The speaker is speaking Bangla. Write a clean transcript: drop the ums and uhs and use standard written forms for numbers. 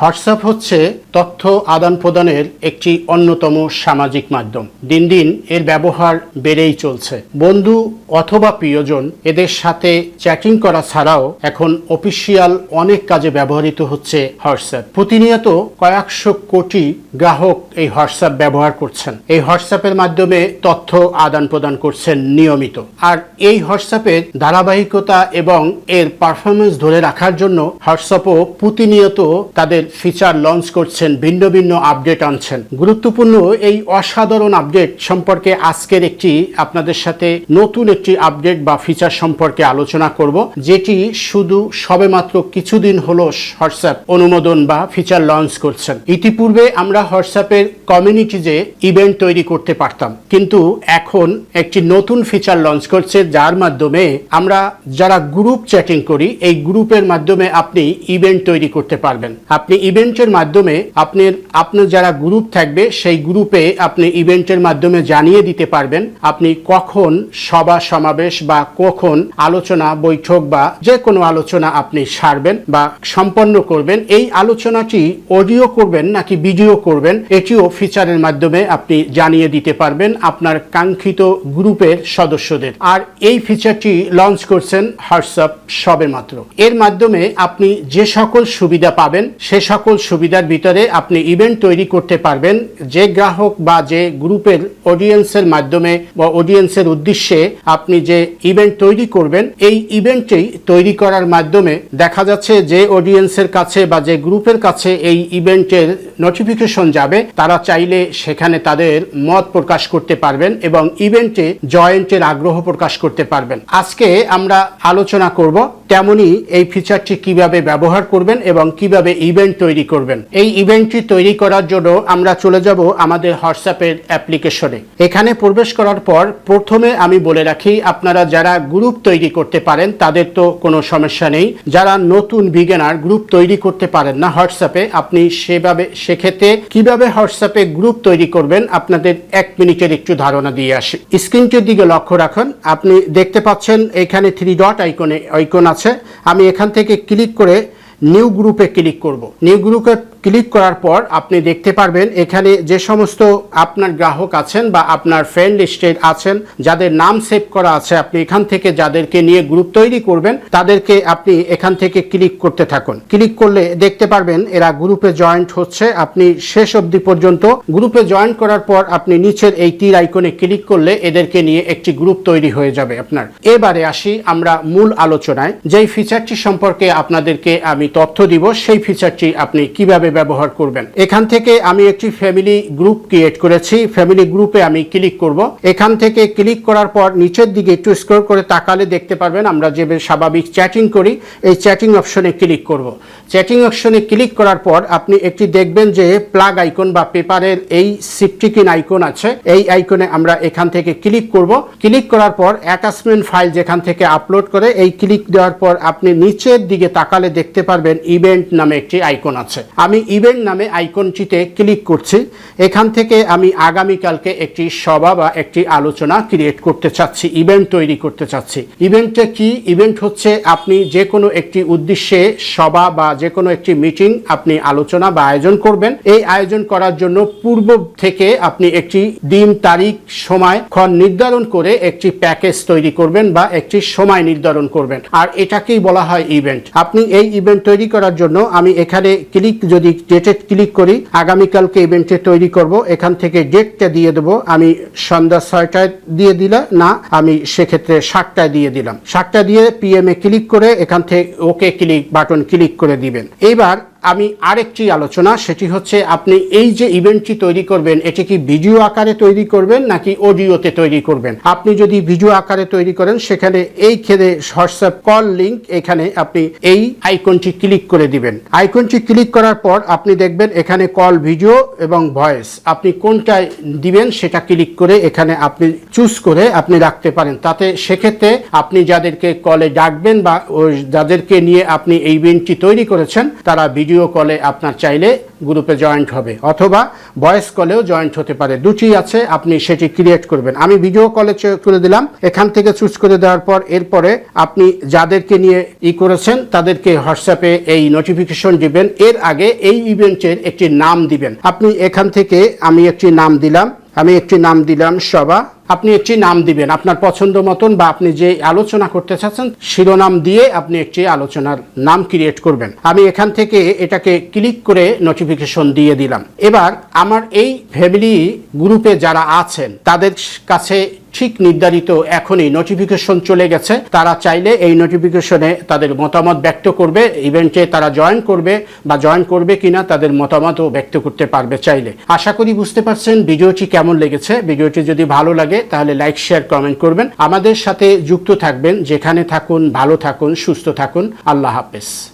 হোয়াটসঅ্যাপ হচ্ছে তথ্য আদান প্রদানের একটি অন্যতম সামাজিক মাধ্যম। দিন দিন এর ব্যবহার বেড়েই চলছে। বন্ধু অথবা প্রিয়জন এদের সাথে চ্যাটিং করা ছাড়াও এখন অফিসিয়াল অনেক কাজে ব্যবহৃত হচ্ছে হোয়াটসঅ্যাপ। প্রতিনিয়ত কয়েকশো কোটি গ্রাহক এই হোয়াটসঅ্যাপ ব্যবহার করছেন। এই হোয়াটসঅ্যাপের মাধ্যমে তথ্য আদান প্রদান করছেন নিয়মিত। আর এই হোয়াটসঅ্যাপের ধারাবাহিকতা এবং এর পারফরমেন্স ধরে রাখার জন্য হোয়াটসঅ্যাপও প্রতিনিয়ত তাদের ফিচার লঞ্চ করছেন, ভিন্ন ভিন্ন আপডেট আনছেন। গুরুত্বপূর্ণ এই অসাধারণ আপডেট সম্পর্কে আজকের আপনাদের সাথে নতুন একটি আপডেট বা ফিচার সম্পর্কে আলোচনা করব, যেটি শুধু সবেমাত্র কিছুদিন হলো হোয়াটসঅ্যাপ অনুমোদন বা ফিচার লঞ্চ করছেন। ইতিপূর্বে আমরা হোয়াটসঅ্যাপের কমিউনিটিতে ইভেন্ট তৈরি করতে পারতাম, কিন্তু এখন একটি নতুন ফিচার লঞ্চ করছে, যার মাধ্যমে আমরা যারা গ্রুপ চ্যাটিং করি এই গ্রুপের মাধ্যমে আপনি ইভেন্ট তৈরি করতে পারবেন। আপনি ইভেন্টের মাধ্যমে আপনার যারা গ্রুপ থাকবে সেই গ্রুপে আপনি ইভেন্টের মাধ্যমে জানিয়ে দিতে পারবেন আপনি কখন সভা সমাবেশ বা কখন আলোচনা বৈঠক বা যে কোনো আলোচনা আপনি সারবেন বা সম্পন্ন করবেন। এই আলোচনাটি অডিও করবেন নাকি ভিডিও করবেন, এটিও ফিচারের মাধ্যমে আপনি জানিয়ে দিতে পারবেন আপনার কাঙ্ক্ষিত গ্রুপের সদস্যদের। আর এই ফিচারটি লঞ্চ করছেন হোয়াটসঅ্যাপ সবেমাত্র। এর মাধ্যমে আপনি যে সকল সুবিধা পাবেন সে সকল সুবিধার ভিতরে আপনি ইভেন্ট তৈরি করতে পারবেন। যে গ্রাহক বা যে গ্রুপের অডিয়েন্সের মাধ্যমে বা অডিয়েন্সের উদ্দেশ্যে আপনি যে ইভেন্ট তৈরি করবেন, এই ইভেন্টটি তৈরি করার মাধ্যমে দেখা যাচ্ছে যে অডিয়েন্সের কাছে বা যে গ্রুপের কাছে এই ইভেন্টের নোটিফিকেশন যাবে, তারা চাইলে সেখানে তাদের মত প্রকাশ করতে পারবেন এবং ইভেন্টে জয়েন্টের আগ্রহ প্রকাশ করতে পারবেন। আজকে আমরা আলোচনা করব তেমনি এই ফিচারটি কিভাবে ব্যবহার করবেন এবং কিভাবে ইভেন্ট তৈরি করবেন। এই ইভেন্টটি তৈরি করার জন্য আমরা চলে যাব আমাদের হোয়াটসঅ্যাপের অ্যাপ্লিকেশনে। এখানে প্রবেশ করার পর প্রথমে আমি বলে রাখি, আপনারা যারা গ্রুপ তৈরি করতে পারেন তাদের তো কোনো সমস্যা নেই। যারা নতুন বিগিনার গ্রুপ তৈরি করতে পারেন না হোয়াটসঅ্যাপে, আপনি সেক্ষেত্রে কিভাবে হোয়াটসঅ্যাপে গ্রুপ তৈরি করবেন আপনাদের 1 মিনিটের একটু ধারণা দিয়ে আসি। স্ক্রিনটির দিকে লক্ষ্য রাখুন। আপনি দেখতে পাচ্ছেন এখানে 3 ডট আইকন আছে। আমি এখান থেকে ক্লিক করে নিউ গ্রুপে ক্লিক করব। নিউ গ্রুপে ক্লিক করার পর আপনি দেখতে পারবেন এখানে যে সমস্ত আপনার গ্রাহক আছেন বা আপনার ফ্রেন্ড লিস্টে আছেন, যাদের নাম সেভ করা আছে, আপনি এখান থেকে যাদেরকে নিয়ে গ্রুপ তৈরি করবেন তাদেরকে আপনি এখান থেকে ক্লিক করতে থাকুন। ক্লিক করলে দেখতে পারবেন এরা গ্রুপে জয়েন্ট হচ্ছে। আপনি শেষ অবধি পর্যন্ত গ্রুপে জয়েন করার পর আপনি নিচের এই তীর আইকনে ক্লিক করলে এদেরকে নিয়ে একটি গ্রুপ তৈরি হয়ে যাবে আপনার। এবারে আসি আমরা মূল আলোচনায়। যেই ফিচারটি সম্পর্কে আপনাদেরকে আমি তথ্য দিব, সেই ফিচারটি আপনি কিভাবে ব্যবহার করবেন। এখান থেকে আমি একটি ফ্যামিলি গ্রুপ ক্রিয়েট করেছি। ফ্যামিলি গ্রুপে আমি ক্লিক করব। এখান থেকে ক্লিক করার পর নিচের দিকে একটু স্ক্রল করে তাকালে দেখতে পারবেন আমরা যেভাবে স্বাভাবিক চ্যাটিং করি, এই চ্যাটিং অপশনে ক্লিক করব। চ্যাটিং অপশনে ক্লিক করার পর আপনি একটি দেখবেন যে প্লাগ আইকন বা পেপারের এই সিপটিকিন আইকন আছে। এই আইকনে আমরা এখান থেকে ক্লিক করব। ক্লিক করার পর অ্যাটাচমেন্ট ফাইল যেখান থেকে আপলোড করে এই ক্লিক দেওয়ার পর আপনি নিচের দিকে তাকালে দেখতে পারবেন ইভেন্ট নামে একটি আইকন আছে। আমি ইভেন্ট নামে আইকনটিতে ক্লিক করছি। এখান থেকে আমি আগামীকালকে একটি সভা বা একটি আলোচনা ক্রিয়েট করতে চাচ্ছি, ইভেন্ট তৈরি করতে চাচ্ছি। ইভেন্টটা কি? ইভেন্ট হচ্ছে আপনি যে কোনো একটি উদ্দেশ্যে সভা বা যে কোনো একটি মিটিং আপনি আলোচনা বা আয়োজন করবেন। এই আয়োজন করার জন্য পূর্ব থেকে আপনি একটি দিন তারিখ সময় ক্ষণ নির্ধারণ করে একটি প্যাকেজ তৈরি করবেন বা একটি সময় নির্ধারণ করবেন, আর এটাকেই বলা হয় ইভেন্ট। আপনি এই ইভেন্ট তৈরি করার জন্য আমি এখানে যদি ডেটে ক্লিক করি, আগামীকালকে ইভেন্টে তৈরি করব, এখান থেকে ডেটটা দিয়ে দেবো। আমি সন্ধ্যা 6টায় দিয়ে দিলাম না, আমি সেক্ষেত্রে 7টায় দিয়ে দিলাম। 7টা দিয়ে PM এ ক্লিক করে এখান থেকে ওকে বাটন ক্লিক করে দিবেন। এবার আমি আরেকটি আলোচনা, সেটি হচ্ছে আপনি এই যে ইভেন্টটি তৈরি করবেন এটি কি ভিডিও আকারে তৈরি করবেন নাকি অডিওতে তৈরি করবেন। আপনি যদি ভিডিও আকারে তৈরি করেন সেখানে এই ক্ষেত্রে হোয়াটসঅ্যাপ কল লিংক, এখানে আপনি এই আইকনটি ক্লিক করে দিবেন। আইকনটি ক্লিক করার পর আপনি দেখবেন এখানে কল ভিডিও এবং ভয়েস, আপনি কোনটায় দিবেন সেটা ক্লিক করে এখানে আপনি চুজ করে আপনি রাখতে পারেন। তাতে সেক্ষেত্রে আপনি যাদেরকে কলে ডাকবেন বা যাদেরকে নিয়ে আপনি এই ইভেন্টটি তৈরি করেছেন তারা ভিডিও ভিডিও কলে আপনার চাইলে গ্রুপে জয়েন্ট হবে, অথবা ভয়েস কলেও জয়েন্ট হতে পারে, দুটি আছে, আপনি সেটি ক্রিয়েট করবেন। আমি ভিডিও কলে করে দিলাম, এখান থেকে চুজ করে দেওয়ার পর এরপরে আপনি যাদেরকে নিয়ে করেছেন তাদেরকে হোয়াটসঅ্যাপে এই নোটিফিকেশন দিবেন। এর আগে এই ইভেন্টের একটি নাম দিবেন। আপনি এখান থেকে আমি একটি নাম দিলাম সভা। আপনি একটি নাম দিবেন আপনার পছন্দ মতন, বা আপনি যে আলোচনা করতে চাচ্ছেন শিরোনাম দিয়ে আপনি একটি আলোচনার নাম ক্রিয়েট করবেন। আমি এখান থেকে এটাকে ক্লিক করে নোটিফিকেশন দিয়ে দিলাম। এবার আমার এই ফ্যামিলি গ্রুপে যারা আছেন তাদের কাছে ঠিক নির্ধারিত এখনই নোটিফিকেশন চলে গেছে। তারা চাইলে এই নোটিফিকেশনে তাদের মতামত ব্যক্ত করবে, ইভেন্টে তারা জয়েন করবে বা জয়েন করবে কিনা তাদের মতামতও ব্যক্ত করতে পারবে চাইলে। আশা করি বুঝতে পারছেন ভিডিওটি কেমন লেগেছে। ভিডিওটি যদি ভালো লাগে তাহলে লাইক, শেয়ার, কমেন্ট করবেন। আমাদের সাথে যুক্ত থাকবেন। যেখানে থাকুন ভালো থাকুন, সুস্থ থাকুন। আল্লাহ হাফেজ।